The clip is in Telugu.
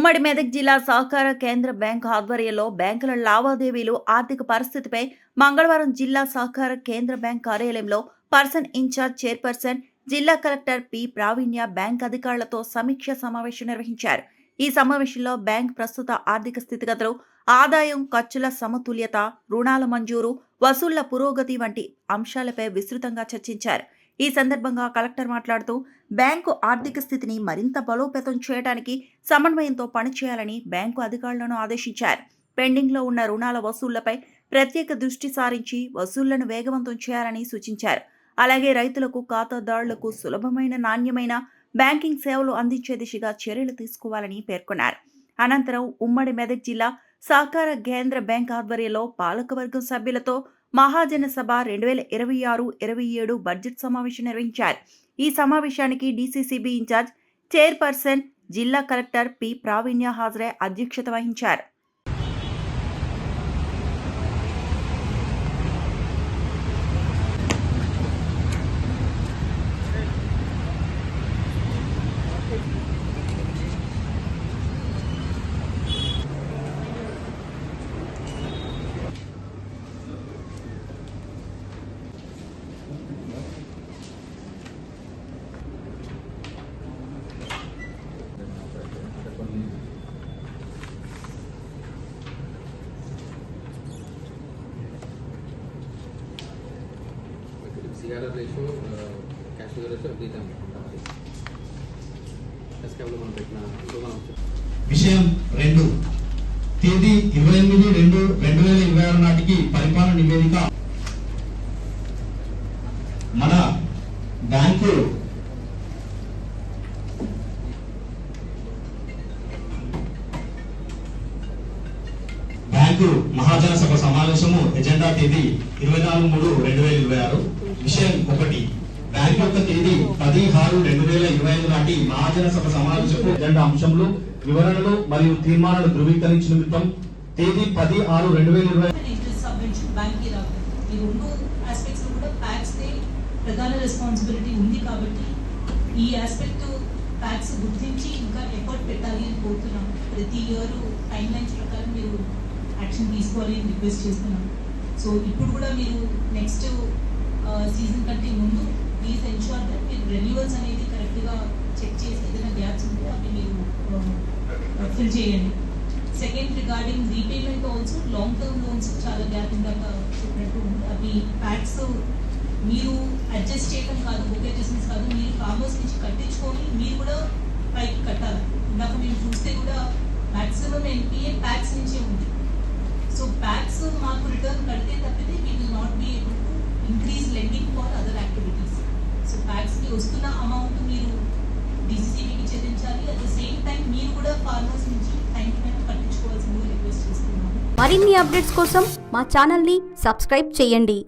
ఉమ్మడి మెదక్ జిల్లా సహకార కేంద్ర బ్యాంక్ ఆధ్వర్యంలో బ్యాంకుల లావాదేవీలు ఆర్థిక పరిస్థితిపై మంగళవారం జిల్లా సహకార కేంద్ర బ్యాంక్ కార్యాలయంలో పర్సన్ ఇన్ఛార్జ్ చైర్పర్సన్ జిల్లా కలెక్టర్ పి ప్రావీణ్య బ్యాంక్ అధికారులతో సమీక్ష సమావేశం నిర్వహించారు. ఈ సమావేశంలో బ్యాంక్ ప్రస్తుత ఆర్థిక స్థితిగతులు, ఆదాయం, ఖర్చుల సమతుల్యత, రుణాల మంజూరు, వసూళ్ల పురోగతి వంటి అంశాలపై విస్తృతంగా చర్చించారు. ఈ సందర్భంగా కలెక్టర్ మాట్లాడుతూ బ్యాంకు ఆర్థిక స్థితిని మరింత బలోపేతం చేయడానికి సమన్వయంతో పనిచేయాలని బ్యాంకు అధికారులను ఆదేశించారు. పెండింగ్లో ఉన్న రుణాల వసూళ్లపై ప్రత్యేక దృష్టి సారించి వసూళ్లను వేగవంతం చేయాలని సూచించారు. అలాగే రైతులకు, ఖాతాదారులకు సులభమైన, నాణ్యమైన బ్యాంకింగ్ సేవలు అందించే దిశగా చర్యలు తీసుకోవాలని పేర్కొన్నారు. అనంతరం ఉమ్మడి మెదక్ జిల్లా సహకార కేంద్ర బ్యాంక్ ఆధ్వర్యంలో పాలకవర్గం సభ్యులతో మహాజన సభ 2026-27 బడ్జెట్ సమావేశం నిర్వహించారు. ఈ సమావేశానికి డీసీసీబీ ఇన్ఛార్జ్ చైర్పర్సన్ జిల్లా కలెక్టర్ పి ప్రావీణ్య హాజరై అధ్యక్షత వహించారు. CRR ratio, cash to ratio everything. విషయం 2 తేదీ 28/2/2026 నాటికి పరిపాలన నివేదిక మన బ్యాంకు మహాజన సభ సమావేశము ఎజెండా తేదీ 24/3/2026. విషయం 1 బ్యాంక్ యొక్క తేదీ 10/6/2025 నాటి మహాజన సభ సమావేశపు ఎజెండా అంశంలో వివరణలు మరియు తీర్మానాలు ధృవీకరించిన నిమిత్తం తేదీ 10/6/2025 ప్రధాన రెస్పాన్సిబిలిటీ ఉంది కాబట్టి ఈ ఆస్పెక్ట్ ప్యాక్స్ గుర్తించి ఇంకా ఎఫర్ట్ పెట్టాలి అని కోరుతున్నాం. ప్రతి ఇయర్ టైం లైన్స్ ప్రకారం మీరు యాక్షన్ తీసుకోవాలి అని రిక్వెస్ట్ చేస్తున్నాం. సో ఇప్పుడు కూడా మీరు నెక్స్ట్ సీజన్ కంటే ముందు ప్లీజ్ ఎన్ష్యూర్ దట్ మీరు రెన్యువల్స్ అనేది కరెక్ట్గా చెక్ చేసి ఏదైనా గ్యాప్స్ ఉంటే అవి మీరు ఫిల్ చేయండి. Second, regarding repayment also long term loans చాలా గ్యాప్ ఇందాక చెప్పినట్టు అవి ప్యాక్స్ మీరు అడ్జస్ట్ చేయడం కాదు, బుక్ అడ్జస్ట్మెంట్స్ కాదు, మీరు ఫార్మర్స్ నుంచి కట్టించుకొని మీరు కూడా పైకి కట్టాలి. ఇందాక మేము చూస్తే కూడా మ్యాక్సిమం ఎన్పిఏ ప్యాక్స్ నుంచే ఉంది. సో ప్యాక్స్ మాకు రిటర్న్ కడితే తప్పితే we will not be able to increase lending for other activities. So ప్యాక్స్కి వస్తున్న అమౌంట్ మీరు డీసీసీబీకి చెల్లించాలి. అట్ ద సేమ్ టైం మీరు కూడా ఫార్మర్స్ నుంచి టైం టు టైం కట్టించుకోవాల్సిందిగా రిక్వెస్ట్ చేస్తున్నాము. మరిన్ని అప్డేట్స్ కోసం మా ఛానల్ని సబ్స్క్రైబ్ చేయండి.